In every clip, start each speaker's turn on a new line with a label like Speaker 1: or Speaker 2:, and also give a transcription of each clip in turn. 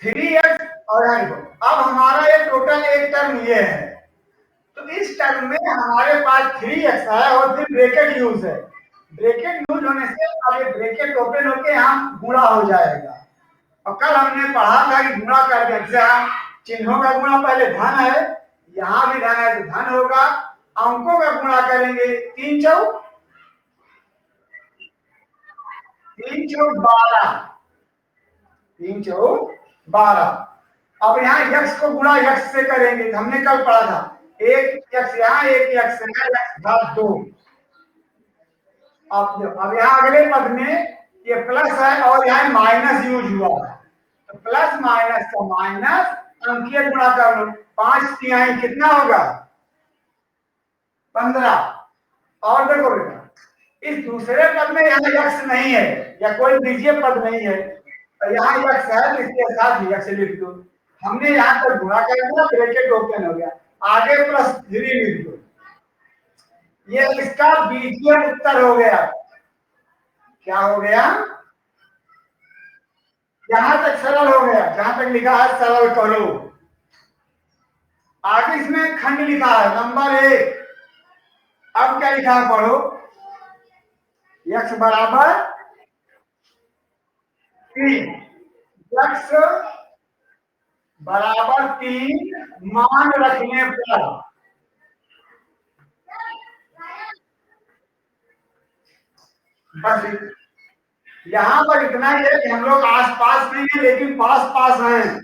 Speaker 1: 3x और यहाँ लिखो। अब हमारा ये टोटल एक टर्म ये है, तो इस टर्म में हमारे पास 3x है और फिर ब्रैकेट यूज है। ब्रैकेट यूज होने से अब ये ब्रैकेट ओपन होके यहाँ गुणा हो जाएगा। और कल हमने पढ़ा था कि गुणा करके एग्जाम चिन्हों का गुणा पहले धन है, यहाँ भी धन है तो धन होगा। अंकों का गुणा करेंगे 3 चौक 12, 3 चौक 12। अब यहाँ यक्स को गुणा यक्स से करेंगे, हमने कल पढ़ा था, एक यक्स यहाँ एक यक्स घात 2। अब यहाँ अगले पद में ये प्लस है और यहाँ माइनस यूज हुआ है, तो प्लस माइनस का माइनस अंकीय गुणा कर लो। 5 तिहाई कितना होगा 15। और देखो बेटा इस दूसरे पद में यहाँ यक्स नहीं है या कोई बीजीय पद नहीं है, तो यहाँ यक्स है तो इसके साथ यक्स लिख दो। हमने यहाँ पर गुणा कर दिया, ब्रैकेट ओपन हो गया, आगे +3 लिख दो। ये इसका बीजीय उत्तर हो गया। क्या हो गया, यहां तक सरल हो गया, जहां तक लिखा है सरल करो। आगे इसमें खंड लिखा है नंबर 1। अब क्या लिखा है पढ़ो, x बराबर 3, x बराबर 3 मान रखने पर बस यहाँ पर इतना ही है कि हम लोग आस पास नहीं है लेकिन पास पास हैं,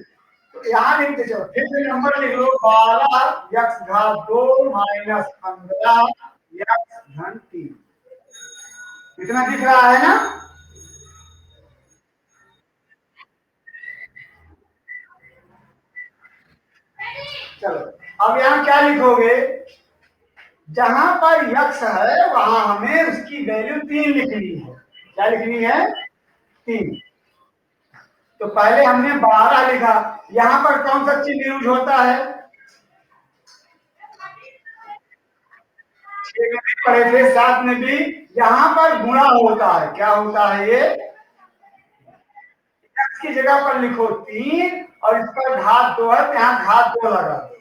Speaker 1: तो यहाँ लिख दीजिए। फिर से नंबर लिख लो 12 x घात 2 माइनस 15 x धन 3। इतना दिख रहा है ना। चलो अब यहाँ क्या लिखोगे, जहां पर यक्स है वहां हमें उसकी वैल्यू 3 लिखनी है। क्या लिखनी है 3। तो पहले हमने 12 लिखा, यहां पर कौन सा चिन्ह यूज होता है, पढ़े थे 7 में भी, यहां पर गुणा होता है। क्या होता है ये, यक्स की जगह पर लिखो 3 और इस पर घात 2 है तो यहाँ घात 2 लगा दो,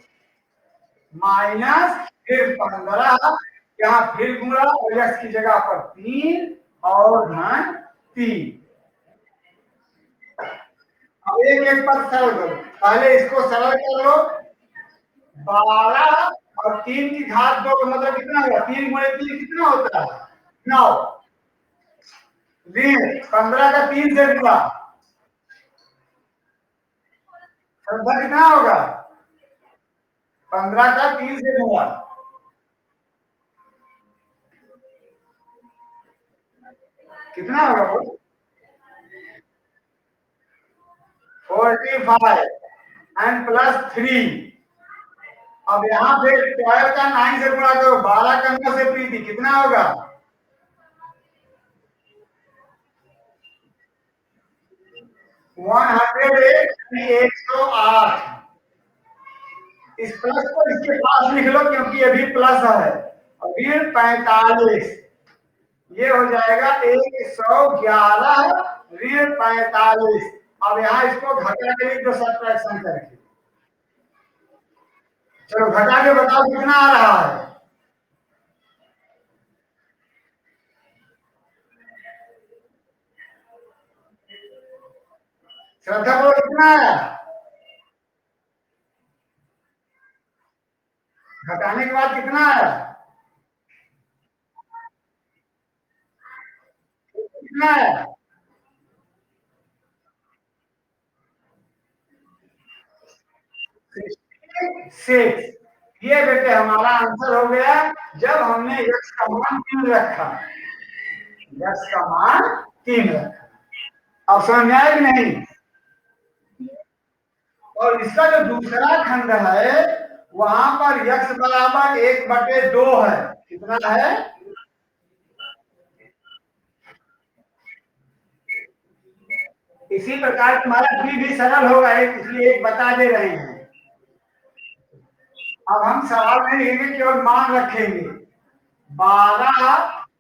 Speaker 1: माइनस फिर 15, यहाँ फिर गुणा और यक्स की जगह पर 3 और धन 3। अब एक एक पद सरल करो, पहले इसको सरल कर लो। 12 और 3 की घात 2 का मतलब कितना होगा, 3 गुणे 3 कितना होता है 9, ऋण 15 का 3 से गुणा, संख्या कितना होगा 15 का 3 से गुणा, कितना होगा 45 एंड +3। अब यहाँ पे 12 का 9 से गुणा करो, 12 का 9 से प्रीति कितना होगा 108। इस प्लस को इसके पास लिख लो क्योंकि ये भी प्लस है। और फिर 45 ये हो जाएगा 111 ऋण 45। अब यहाँ इसको घटा के लिख दो सब्ट्रैक्शन करके। चलो घटा के बताओ कितना आ रहा है, श्रद्धा बोलो कितना आया, घटाने के बाद कितना आया, कितना आया 66। ये बेटे हमारा आंसर हो गया जब हमने यक्स का मान 3 रखा, यक्स का मान 3 रखा। अब समझ में आया कि नहीं। और इसका जो दूसरा खंड है वहां पर यक्स बराबर 1/2 है, कितना है, इसी प्रकार तुम्हारा भी सरल होगा, इसलिए एक बता दे रहे हैं। अब हम सवाल में लिखेंगे केवल मान रखेंगे, 12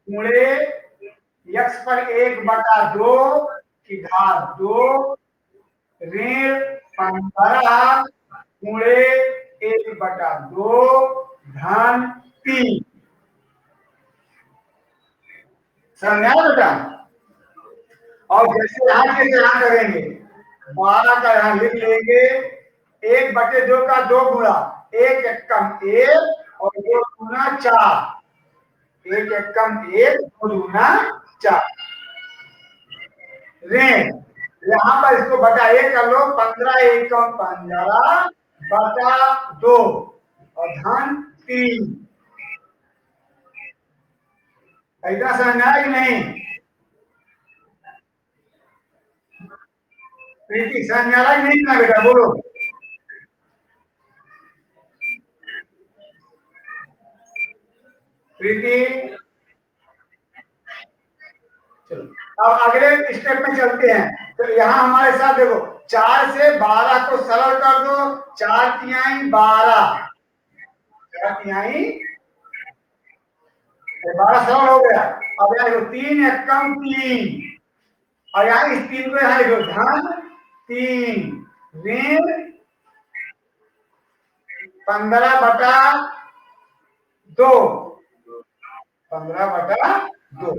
Speaker 1: गुणे यक्स पर 1/2 की घात 2 ऋण 15 गुणे 1/2 धन 3। समझ आया बेटा? और जैसे यहाँ करेंगे 12 का यहाँ लिख लेंगे, 1/2 का 2 गुणा, 1 एकम 1 और 2 गुना 4, 1 एकम 1 2 गुना 4 ऋण। यहाँ पर इसको बटा 1 कर लो, 15 एकम 15 बटा 2 और धन 3। ऐसा समझ आया कि नहीं? प्रीति समझ आ रहा है नहीं ना बेटा? बोलो। प्रीति चलो अब अगले स्टेप में चलते हैं। तो यहाँ हमारे साथ देखो, 4 से 12 को सरल कर दो, 4 तिहाई 12, 4 तिहाई 12 सरल हो गया। अब यहाँ देखो 3 एकम 3 और यहाँ इस 3 को यहाँ देखो धन 3 ऋण 15/2, 15/2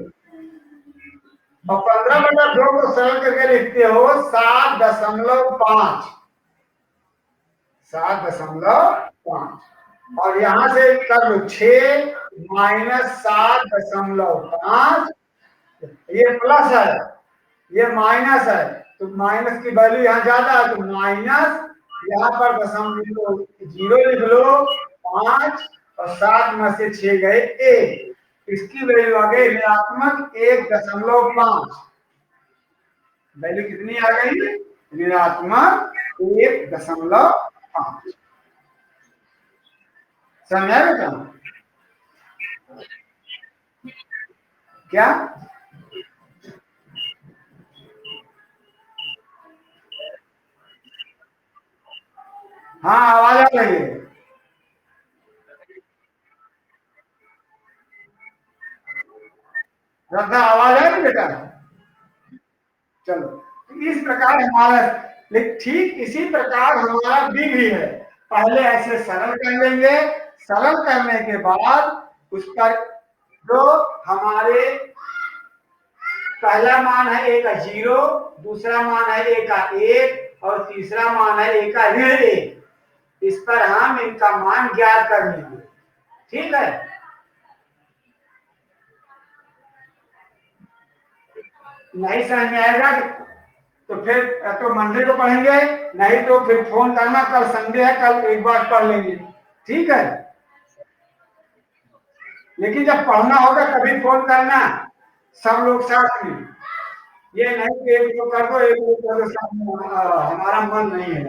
Speaker 1: और 15/2 को सरल करके लिखते हो 7.5, 7.5 और यहां से कर लो 6 माइनस 7.5, ये प्लस है ये माइनस है, तो माइनस की वैल्यू यहाँ ज्यादा है तो माइनस, यहाँ पर दशमलव 0 लिख लो 5 और 7 में से 6 गए 1, इसकी वैल्यू आ गई ऋणात्मक 1.5। वैल्यू कितनी आ गई? ऋणात्मक 1.5। समझा बेटा? क्या हाँ आवाज आ रही है? रखा आवाज है बेटा? चलो इस प्रकार हमारा, ठीक इसी प्रकार हमारा बी भी है। पहले ऐसे सरल कर लेंगे, सरल करने के बाद उस पर जो हमारे पहला मान है ए का 0, दूसरा मान है ए का 1 और तीसरा मान है ए का ऋण 1, इस पर हम इनका मान ज्ञात कर लेंगे। ठीक है? नहीं समझ में आएगा तो फिर तो मंडे को पढ़ेंगे, नहीं तो फिर फोन करना, कल संडे है, कल एक बार पढ़ लेंगे। ठीक है? लेकिन जब पढ़ना होगा तभी फोन करना, सब लोग साथ में। ये नहीं कि एक लोग कर दो एक लोग कर दो, साथ में हमारा मन नहीं है।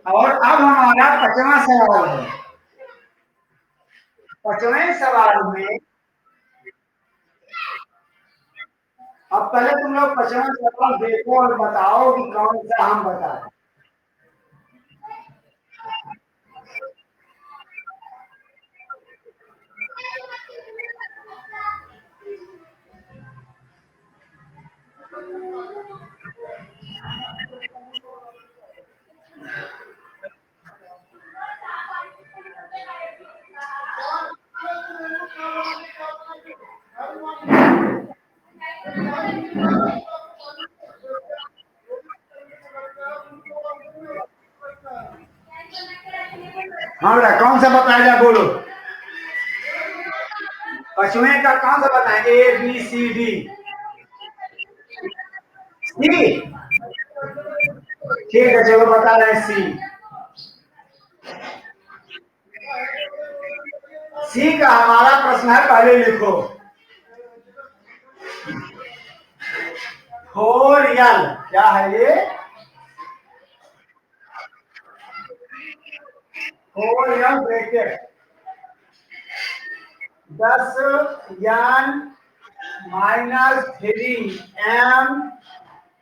Speaker 1: और अब हमारा 5वां सवाल है। 5वें सवाल में अब पहले तुम लोग 5वां सवाल देखो और बताओ कि कौन सा हम बताएं। हाँ बेटा कौन सा बताएगा बोलो? 5वें का कौन सा बताएं? A B C D C. ठीक है चलो बता रहे हैं सी। सी का हमारा प्रश्न है, पहले लिखो 4L। क्या है ये? 4L bracket 10 minus 3M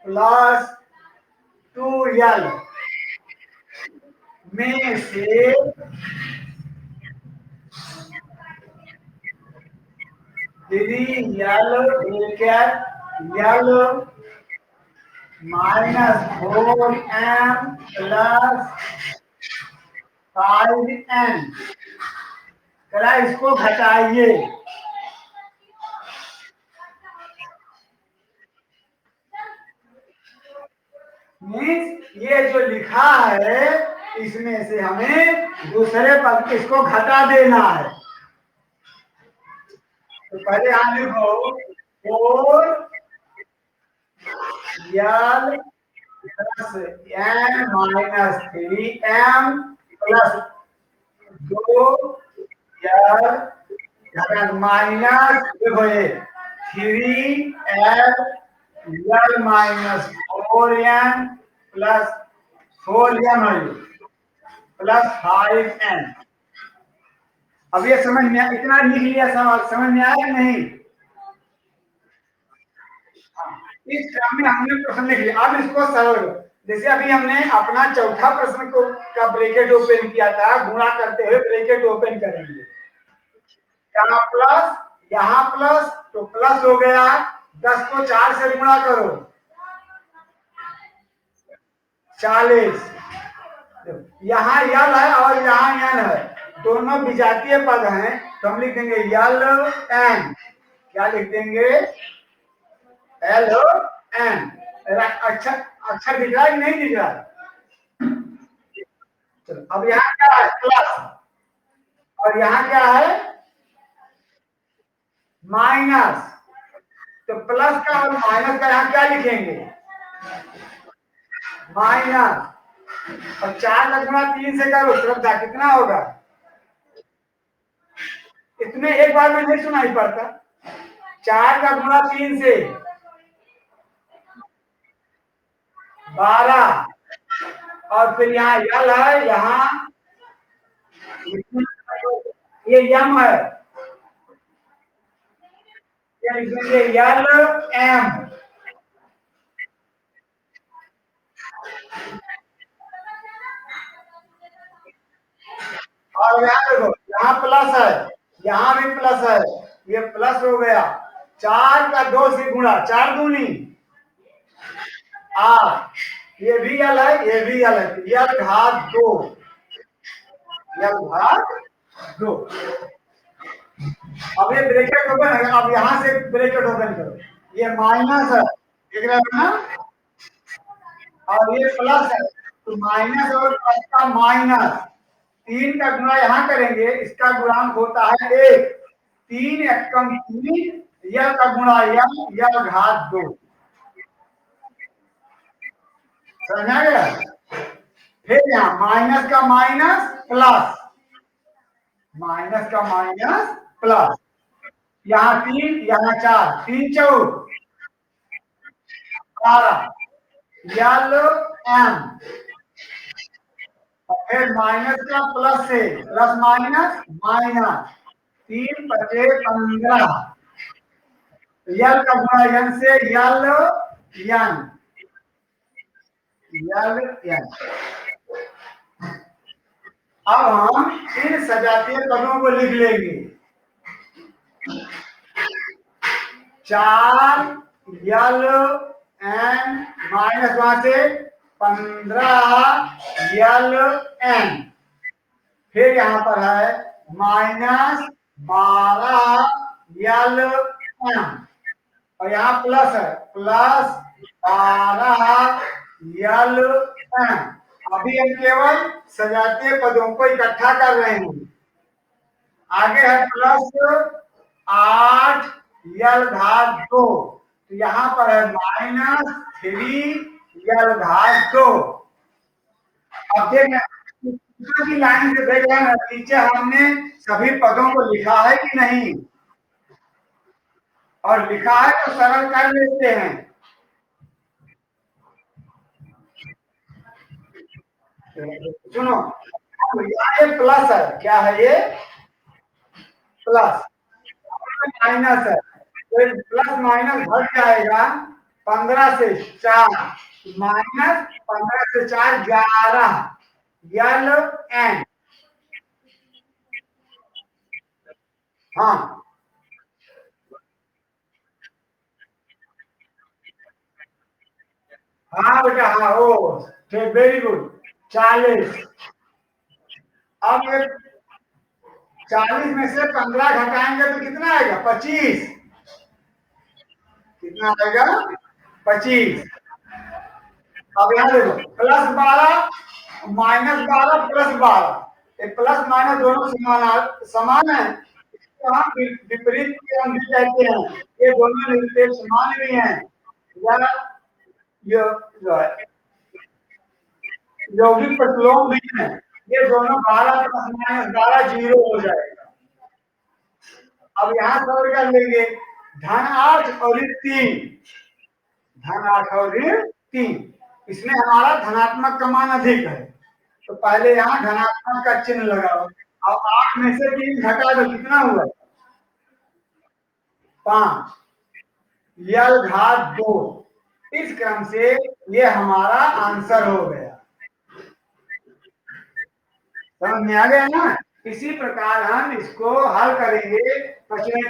Speaker 1: plus 2L में से 3L bracket L -4m plus 5n। जरा इसको घटाइए। मीन्स ये जो लिखा है इसमें से हमें दूसरे पद इसको घटा देना है। तो पहले हम लिखो 4l plus n minus 3m plus 2l minus देखो ये 3l l minus 4m plus 4m है प्लस 5n। अब ये समझ में इतना लिख लिया, समझ में आया नहीं? इस क्रम में हमने प्रश्न लिख लिया। अब इसको सरल करो। जैसे अभी हमने अपना चौथा प्रश्न को का ब्रैकेट ओपन किया था, गुणा करते हुए ब्रैकेट ओपन करेंगे। यहाँ प्लस तो प्लस हो गया, 10 को 4 से गुणा करो 40। यहाँ यल है और यहाँ एन है, दोनों विजातीय पद हैं, तो हम लिख देंगे यल एन। क्या लिख देंगे? L N. अक्षर अक्षर दिख रहा है कि नहीं दिख रहा है? चलो अब यहाँ क्या है? प्लस। और यहाँ क्या है? माइनस। तो प्लस का और माइनस का यहाँ क्या लिखेंगे? माइनस। और 4 का गुणा 3 से करो, श्रद्धा कितना होगा? इतने एक बार में नहीं सुनाई पड़ता। 4 का गुणा 3 से 12। और फिर यहाँ यल है, यहाँ ये यम है, ये यल एम। और यहाँ देखो, यहाँ प्लस है, यहाँ भी प्लस है, ये प्लस हो गया। 4 का 2 से गुणा, 4 दूनी 8। ये भी यल है, ये भी यल है, यल घात 2, यल घात 2। अब ये ब्रैकेट ओपन है, अब यहाँ से ब्रैकेट ओपन करो। ये माइनस है, देख रहे हो ना? और ये प्लस है, तो माइनस और प्लस का माइनस। 3 का गुणा यहाँ करेंगे, इसका गुणांक होता है 1। 3 एकम 3, यल का गुणा यल घात 2। समझा गया? फिर यहाँ माइनस का माइनस प्लस, माइनस का माइनस प्लस। यहाँ 3, यहाँ 4, 3 चौक 12, यल एम। फिर माइनस का प्लस से, प्लस माइनस माइनस, 3 बचे 15, यल का गुणा यन से यल यन, यल यन। अब हम इन सजातीय पदों को लिख लेंगे। 4 यल एन माइनस वहां से 15 यल एन। फिर यहां पर है माइनस 12 यल एन, और यहाँ प्लस है, प्लस 12 यल एन। अभी हम केवल सजातीय पदों को इकट्ठा कर रहे हैं। आगे है प्लस 8 यल घात 2, तो यहाँ पर है -3 यल घात 2। अब देखना की लाइन से देख रहे हैं, नीचे हमने सभी पदों को लिखा है कि नहीं, और लिखा है तो सरल कर लेते हैं। सुनो, ये प्लस है, क्या है ये? प्लस। माइनस है, तो प्लस माइनस घट जाएगा। 15 से 4 माइनस 15 से 4 11 यल एन। हाँ हाँ बेटा, हाँ ओ, वेरी गुड। 40। अब ये 40 में से 15 घटाएंगे तो कितना आएगा? 25। कितना आएगा? 25। अब यहाँ देखो, +12 -12 +12, ये प्लस माइनस दोनों समान है। यहाँ विपरीत के हम भी कहते हैं, ये दोनों निरपेक्ष समान भी हैं। या ये जो है यौगिक प्रतिलोम भी है। ये दोनों 12 + -12 0 हो जाएगा। अब यहाँ सौर कर लेंगे, धन 8 और ऋण 3। धन 8 और ऋण 3, इसमें हमारा धनात्मक का मान अधिक है, तो पहले यहाँ धनात्मक का चिन्ह लगाओ। अब 8 में से 3 घटा दो, कितना हुआ? 5। यल घात 2। इस क्रम से ये हमारा आंसर हो गया। समझ में आ गया ना? इसी प्रकार हम इसको हल करेंगे। प्रश्न के